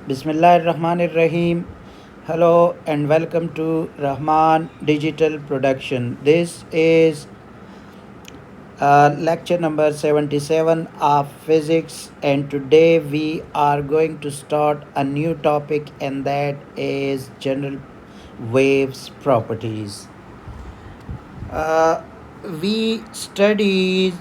Bismillahirrahmanirrahim. Hello and welcome to Rahman Digital Production. This is lecture number 77 of physics, and today we are going to start a new topic, and that is general waves properties. Uh, we study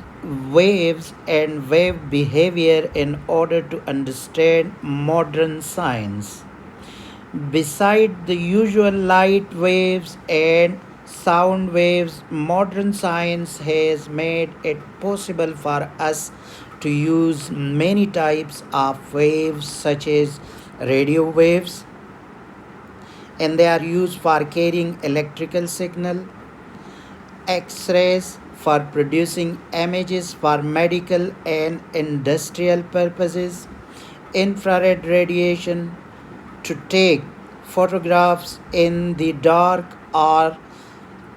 waves and wave behavior in order to understand modern science. Beside the usual light waves and sound waves, modern science has made it possible for us to use many types of waves, such as radio waves, and they are used for carrying electrical signal, X-rays for producing images for medical and industrial purposes, infrared radiation to take photographs in the dark or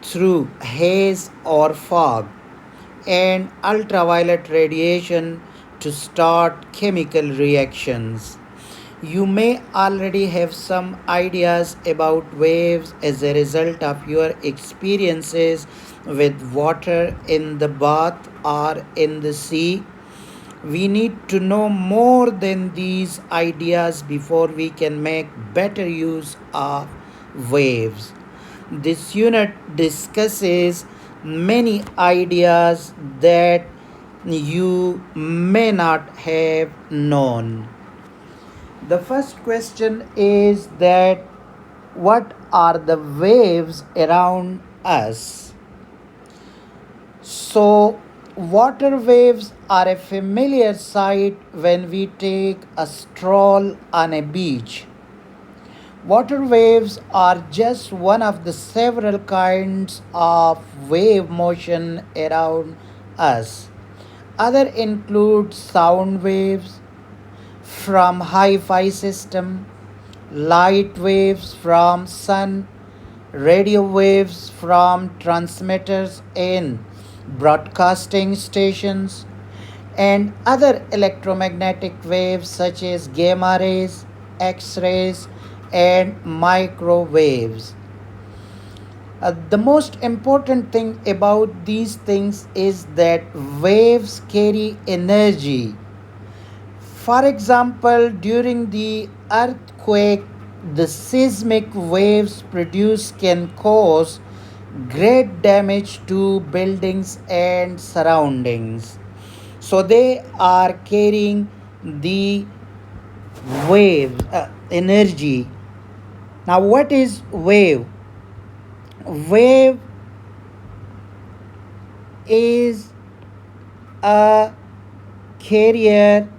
through haze or fog, and ultraviolet radiation to start chemical reactions. You may already have some ideas about waves as a result of your experiences with water in the bath or in the sea. We need to know more than these ideas before we can make better use of waves. This unit discusses many ideas that you may not have known. The first question is that what are the waves around us? So, water waves are a familiar sight when we take a stroll on a beach. Water waves are just one of the several kinds of wave motion around us. Other include sound waves from hi-fi system, light waves from sun, radio waves from transmitters in broadcasting stations, and other electromagnetic waves such as gamma rays, X-rays, and microwaves. The most important thing about these things is that waves carry energy. For example, during the earthquake, the seismic waves produced can cause great damage to buildings and surroundings. So they are carrying the wave energy. Now, what is wave? Wave is a carrier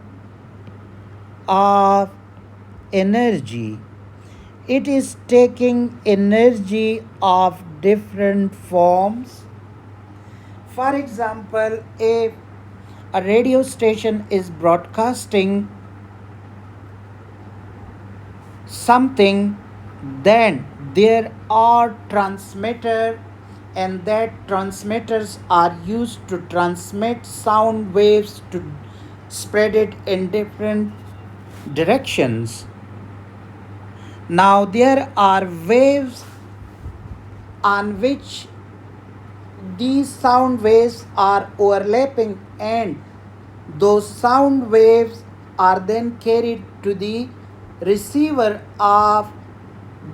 of energy. It is taking energy of different forms. For example, if a radio station is broadcasting something, then there are transmitters, and that transmitters are used to transmit sound waves to spread it in different directions. Now there are waves on which these sound waves are overlapping, and those sound waves are then carried to the receiver of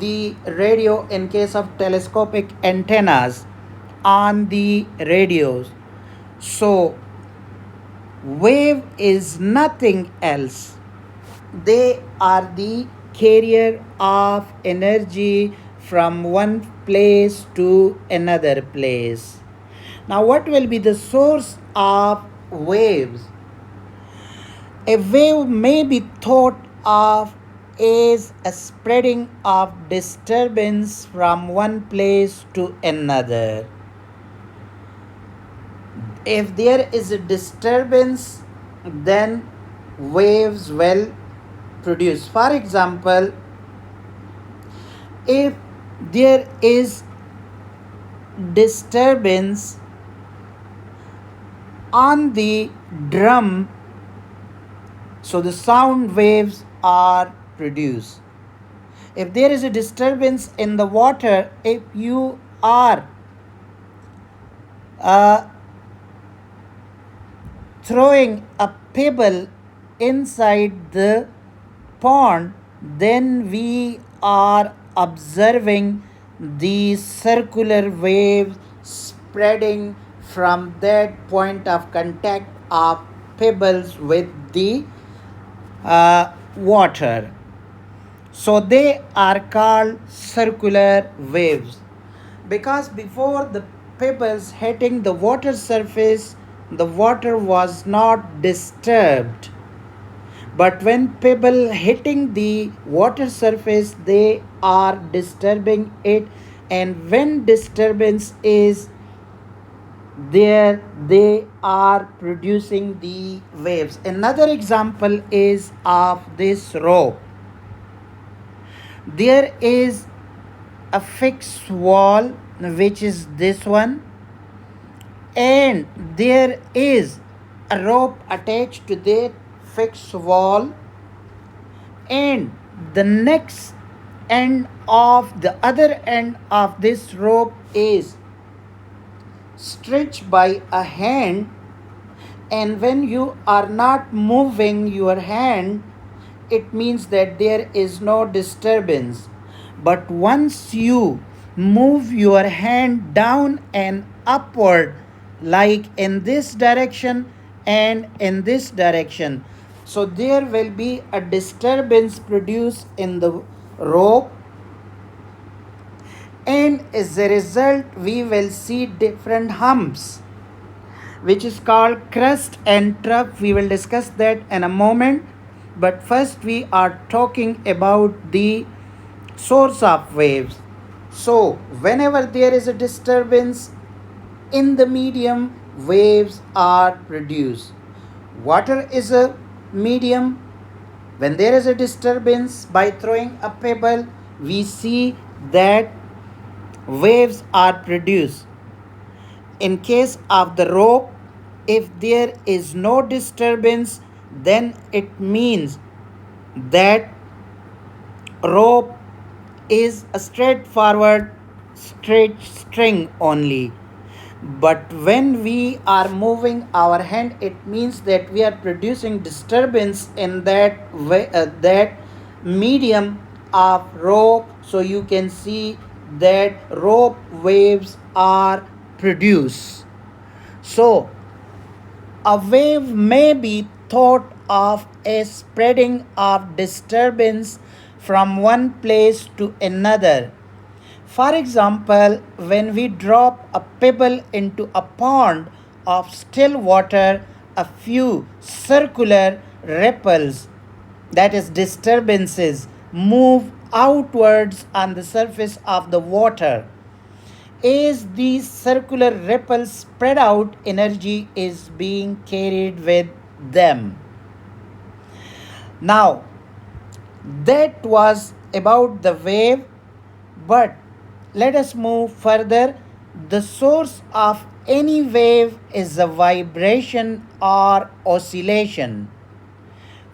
the radio in case of telescopic antennas on the radios. So wave is nothing else. They are the carrier of energy from one place to another place. Now, what will be the source of waves? A wave may be thought of as a spreading of disturbance from one place to another. If there is a disturbance, then waves will produce. For example, if there is disturbance on the drum, so the sound waves are produce. If there is a disturbance in the water, if you are uh, throwing a pebble inside the pond, then we are observing the circular waves spreading from that point of contact of pebbles with the water. So they are called circular waves because before the pebbles hitting the water surface, the water was not disturbed. But when pebble hitting the water surface, they are disturbing it, and when disturbance is there, they are producing the waves. Another example is of this rope. There is a fixed wall, which is this one, and there is a rope attached to that fixed wall, and the next end of the other end of this rope is stretched by a hand, and when you are not moving your hand, it means that there is no disturbance. But once you move your hand down and upward, like in this direction and in this direction, so there will be a disturbance produced in the rope, and as a result we will see different humps, which is called crest and trough. We will discuss that in a moment, but first we are talking about the source of waves. So whenever there is a disturbance in the medium, waves are produced. Water is a medium. When there is a disturbance by throwing a pebble, we see that waves are produced. In case of the rope, if there is no disturbance, then it means that rope is a straightforward straight string only. But when we are moving our hand, it means that we are producing disturbance in that way, that medium of rope. So you can see that rope waves are produced. So a wave may be thought of as spreading of disturbance from one place to another. For example, when we drop a pebble into a pond of still water, a few circular ripples, that is disturbances, move outwards on the surface of the water. As these circular ripples spread out, energy is being carried with them. Now, that was about the wave, but let us move further. The source of any wave is a vibration or oscillation.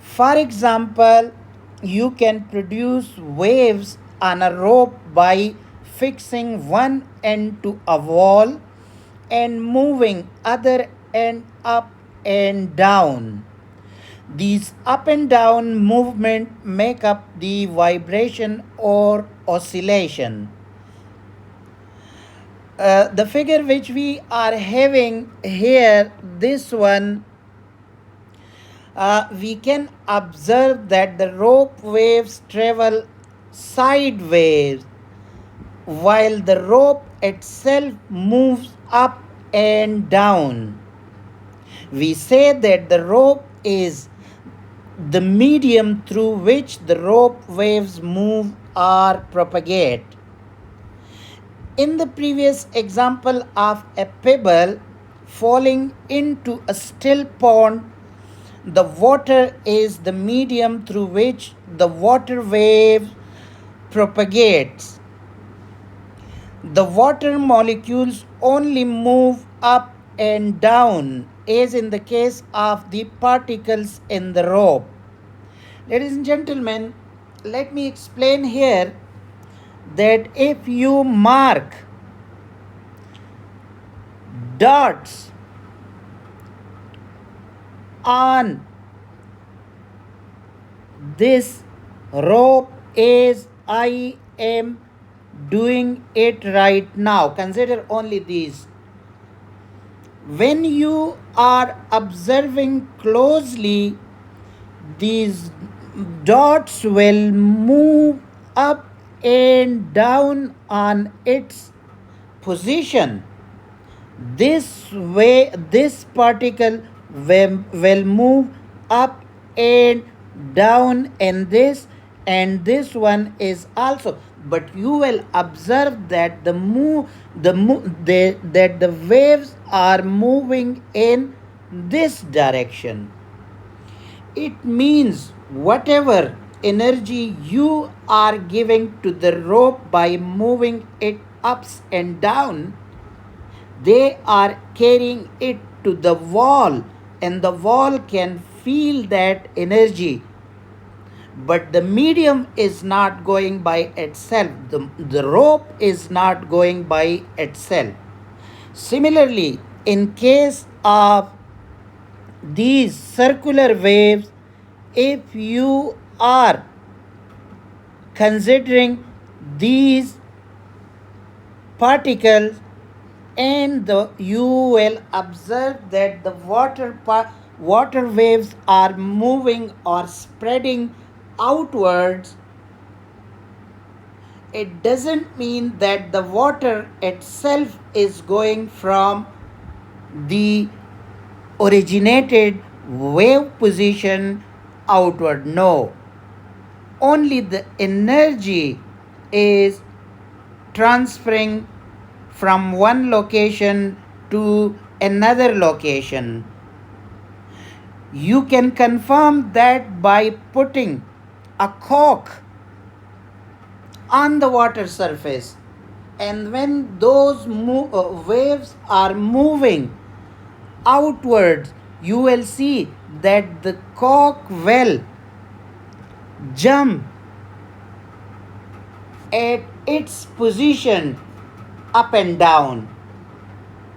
For example, you can produce waves on a rope by fixing one end to a wall and moving other end up and down. These up and down movement make up the vibration or oscillation. The figure which we are having here, this one, we can observe that the rope waves travel sideways while the rope itself moves up and down. We say that the rope is the medium through which the rope waves move or propagate. In the previous example of a pebble falling into a still pond, the water is the medium through which the water wave propagates. The water molecules only move up and down, as in the case of the particles in the rope. Ladies and gentlemen, let me explain here that if you mark dots on this rope as I am doing it right now, consider only these. When you are observing closely, these dots will move up and down on its position. This way, this particle will move up and down, and this one is also. But you will observe that that the waves are moving in this direction. It means whatever energy you are giving to the rope by moving it ups and down, they are carrying it to the wall, and the wall can feel that energy. But the medium is not going by itself, the rope is not going by itself. Similarly, in case of these circular waves, if you are considering these particles, and you will observe that the water waves are moving or spreading outwards, it doesn't mean that the water itself is going from the originated wave position outward. No, only the energy is transferring from one location to another location. You can confirm that by putting a cork on the water surface, and when those waves are moving outwards, you will see that the cork will jump at its position up and down.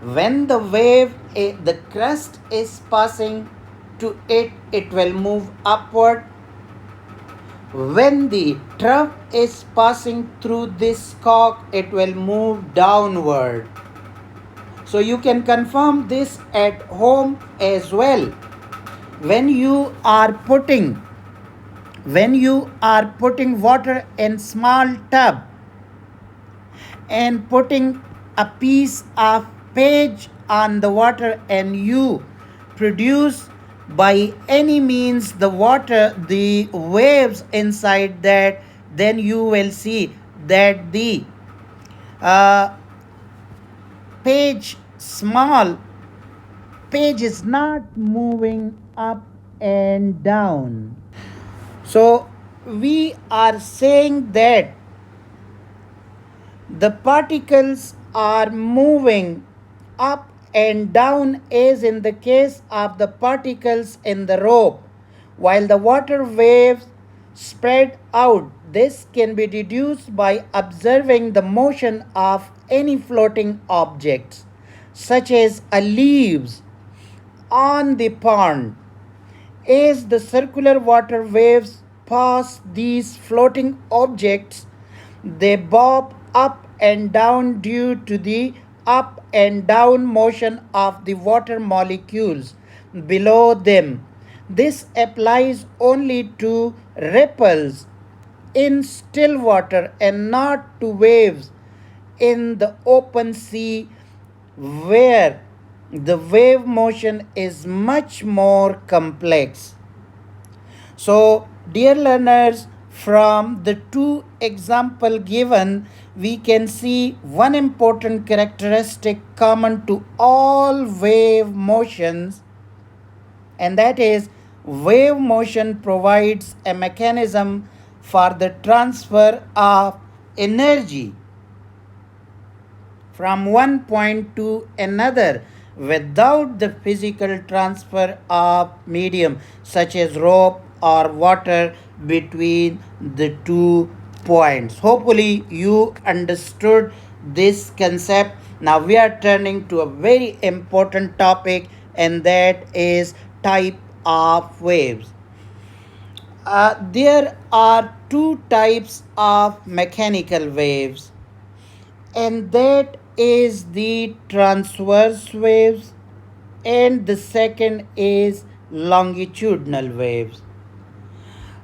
When the wave, the crest is passing to it, it will move upward. When the trough is passing through this cork, it will move downward. So you can confirm this at home as well. When you are putting water in small tub and putting a piece of page on the water, and you produce by any means the waves inside that, then you will see that the small page is not moving up and down. So we are saying that the particles are moving up and down as in the case of the particles in the rope, while the water waves spread out. This can be deduced by observing the motion of any floating objects, such as leaves on the pond. As the circular water waves pass these floating objects, they bob up and down due to the up and down motion of the water molecules below them. This applies only to ripples in still water and not to waves in the open sea, where the wave motion is much more complex. So, dear learners, from the two examples given, we can see one important characteristic common to all wave motions, and that is wave motion provides a mechanism for the transfer of energy from one point to another without the physical transfer of medium such as rope or water between the 2 points. Hopefully, you understood this concept. Now, we are turning to a very important topic, and that is type of waves. There are two types of mechanical waves, and that is the transverse waves, and the second is longitudinal waves.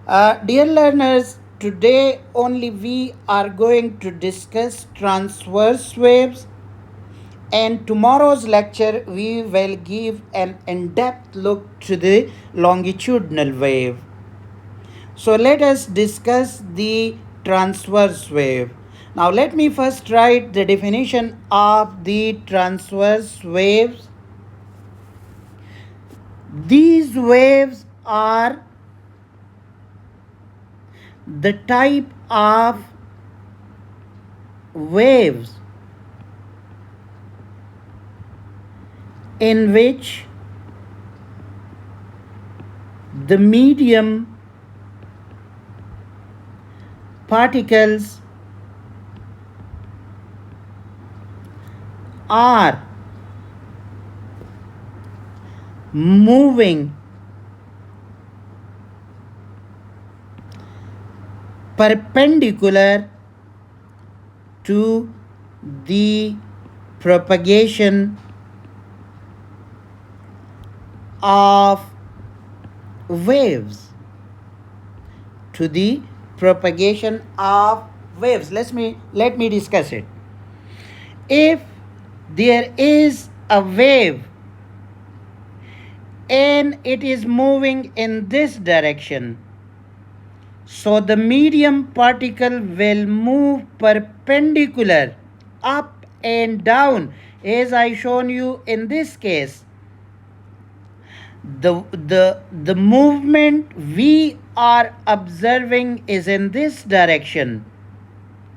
Dear learners, today only we are going to discuss transverse waves, and tomorrow's lecture we will give an in-depth look to the longitudinal wave. So let us discuss the transverse wave. Now let me first write the definition of the transverse waves. These waves are the type of waves in which the medium particles are moving perpendicular to the propagation of waves, to the propagation of waves. Let me discuss it. If there is a wave and it is moving in this direction, so the medium particle will move perpendicular up and down, as I shown you in this case. The movement we are observing is in this direction.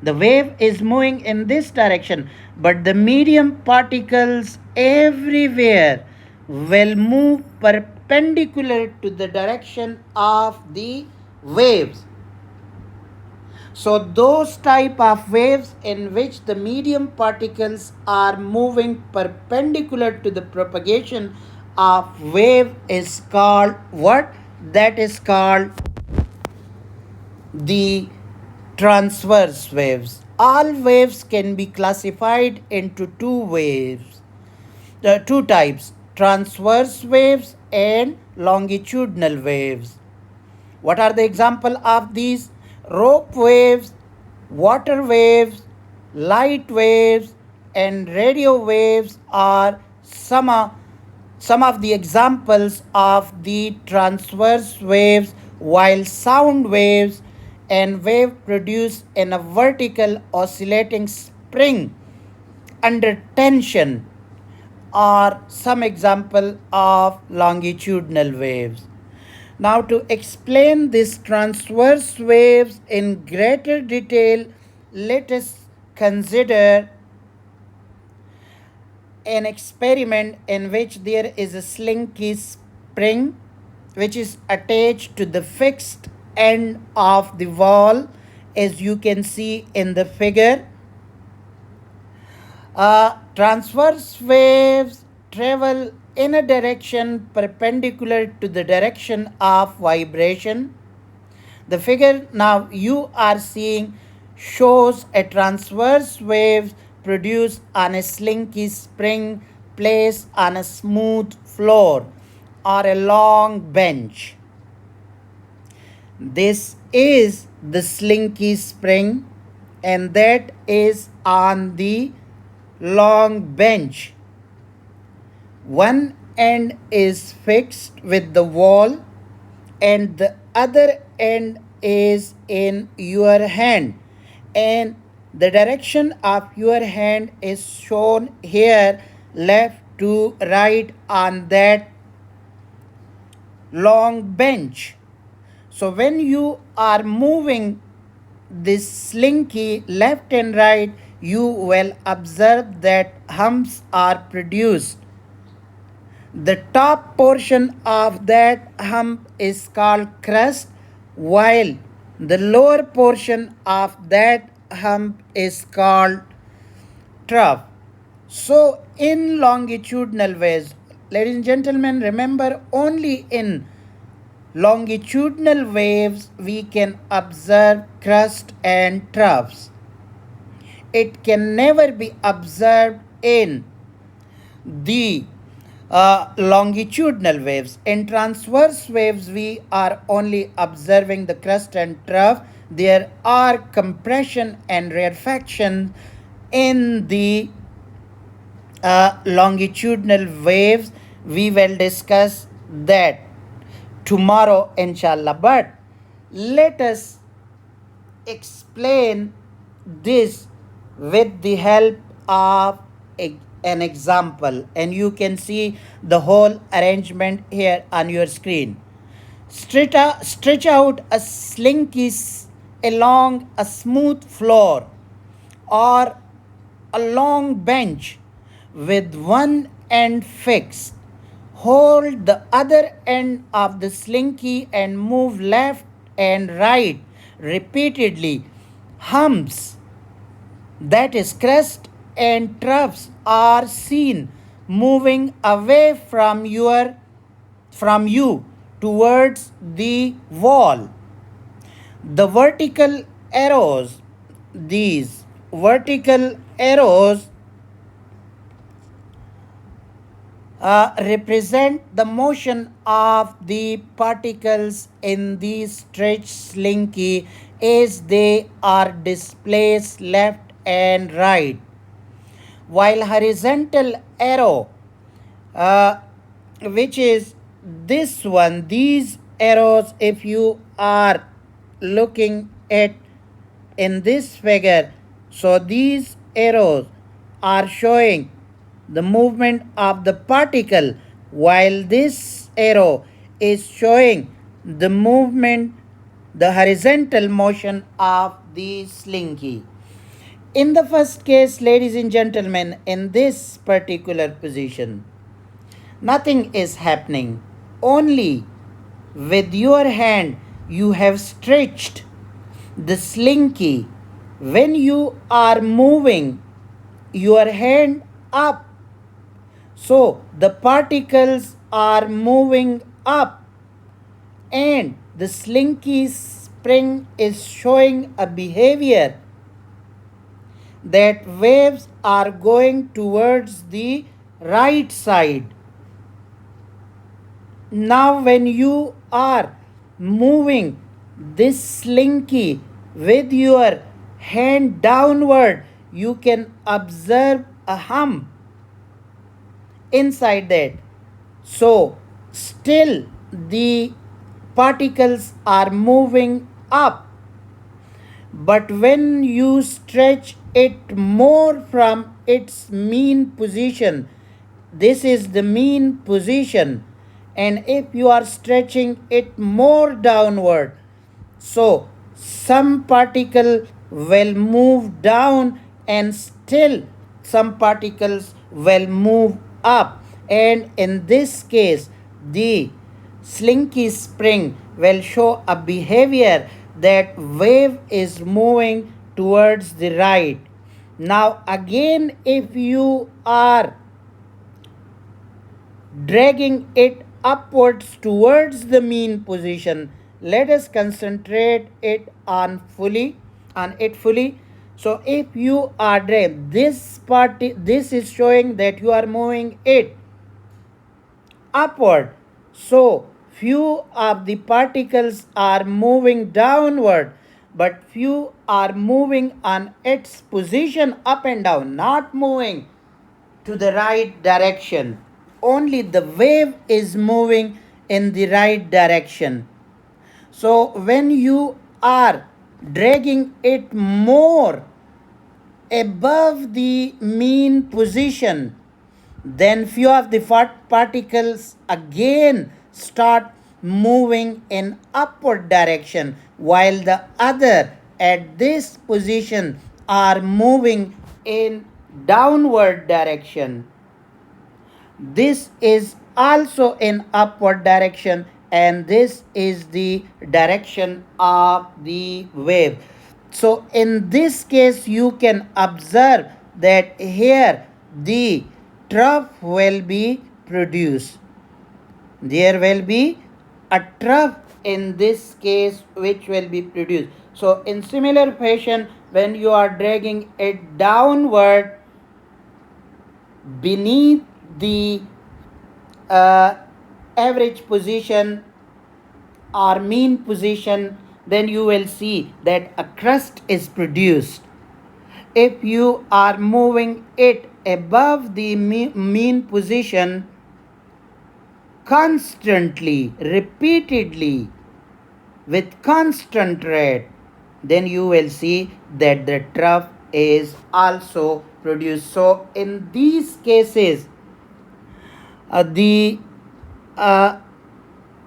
The wave is moving in this direction, but the medium particles everywhere will move perpendicular to the direction of the waves. So those type of waves in which the medium particles are moving perpendicular to the propagation of wave is called what? That is called the transverse waves. All waves can be classified into two types: transverse waves and longitudinal waves. What are the example of these? Rope waves, water waves, light waves, and radio waves are some of the examples of the transverse waves, while sound waves and wave produced in a vertical oscillating spring under tension are some example of longitudinal waves. Now, to explain these transverse waves in greater detail, let us consider an experiment in which there is a slinky spring which is attached to the fixed end of the wall, as you can see in the figure. Transverse waves travel in a direction perpendicular to the direction of vibration. The figure now you are seeing shows a transverse wave produced on a slinky spring placed on a smooth floor or a long bench. This is the slinky spring, and that is on the long bench. One end is fixed with the wall, and the other end is in your hand, and the direction of your hand is shown here, left to right on that long bench. So when you are moving this slinky left and right, you will observe that humps are produced. The top portion of that hump is called crust, while the lower portion of that hump is called trough. So, in longitudinal waves, ladies and gentlemen, remember only in longitudinal waves we can observe crust and troughs. It can never be observed in the longitudinal waves. In transverse waves, we are only observing the crust and trough. There are compression and rarefaction in the longitudinal waves. We will discuss that tomorrow, inshallah. But let us explain this with the help of an example, and you can see the whole arrangement here on your screen. Stretch out a slinky along a smooth floor or a long bench with one end fixed. Hold the other end of the slinky and move left and right repeatedly. Humps, that is crest and troughs, are seen moving away from you towards the wall. The vertical arrows, these vertical arrows represent the motion of the particles in the stretched slinky as they are displaced left and right, while horizontal arrow, uh, which is this one, these arrows, if you are looking at in this figure, so these arrows are showing the movement of the particle, while this arrow is showing the movement, the horizontal motion of the slinky. In the first case, ladies and gentlemen, in this particular position, nothing is happening. Only with your hand you have stretched the slinky. When you are moving your hand up, so the particles are moving up, and the slinky spring is showing a behavior that waves are going towards the right side. Now, when you are moving this slinky with your hand downward, you can observe a hump inside that. So, still the particles are moving up, but when you stretch it more from its mean position, this is the mean position, and if you are stretching it more downward, so some particle will move down and still some particles will move up, and in this case the slinky spring will show a behavior that wave is moving towards the right. Now again, if you are dragging it upwards towards the mean position, let us concentrate it on it fully. So if you are dragging this part, this is showing that you are moving it upward, so few of the particles are moving downward, but few are moving on its position up and down, not moving to the right direction. Only the wave is moving in the right direction. So when you are dragging it more above the mean position, then few of the particles again start moving in upward direction, while the other at this position are moving in downward direction. This is also in upward direction, and this is the direction of the wave. So in this case you can observe that here the trough will be produced. There will be a trough in this case which will be produced. So in similar fashion, when you are dragging it downward beneath the uh, average position or mean position, then you will see that a crust is produced. If you are moving it above the mean position constantly, repeatedly, with constant rate, then you will see that the trough is also produced. So in these cases, the uh,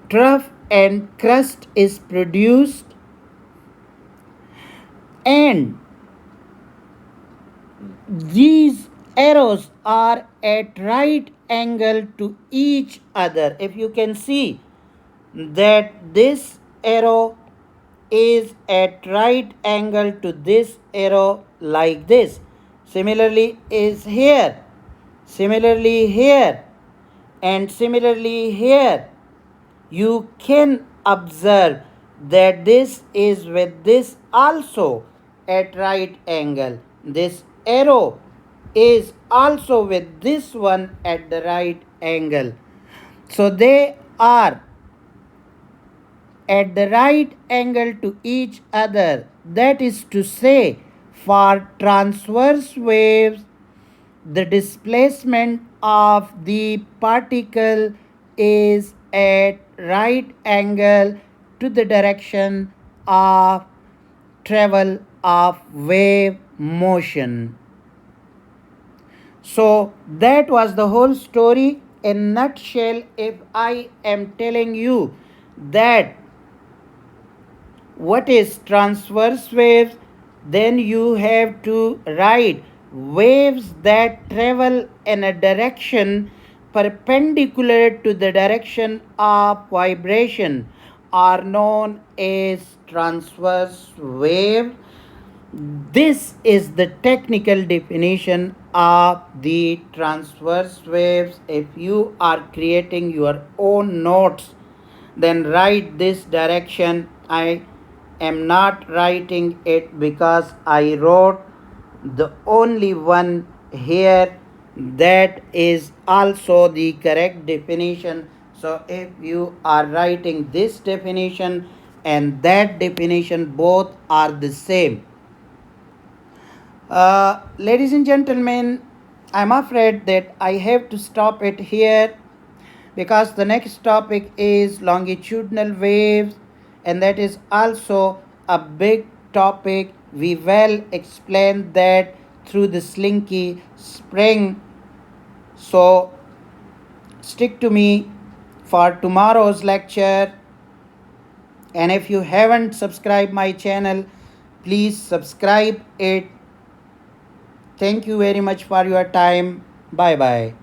trough and crust is produced, and these arrows are at right angle to each other. If you can see that this arrow is at right angle to this arrow like this. Similarly is here. Similarly here. And similarly here. You can observe that this is with this also at right angle. This arrow is also with this one at the right angle. So they are at the right angle to each other. That is to say, for transverse waves, the displacement of the particle is at right angle to the direction of travel of wave motion. So that was the whole story in nutshell. If I am telling you that what is transverse waves, then you have to write waves that travel in a direction perpendicular to the direction of vibration are known as transverse wave. This is the technical definition of the transverse waves. If you are creating your own notes, then write this direction. I am not writing it because I wrote the only one here that is also the correct definition. So if you are writing this definition and that definition, both are the same. Ladies and gentlemen, I'm afraid that I have to stop it here because the next topic is longitudinal waves, and that is also a big topic. We will explain that through the slinky spring. So stick to me for tomorrow's lecture, and if you haven't subscribed my channel, please subscribe it. Thank you very much for your time. Bye bye.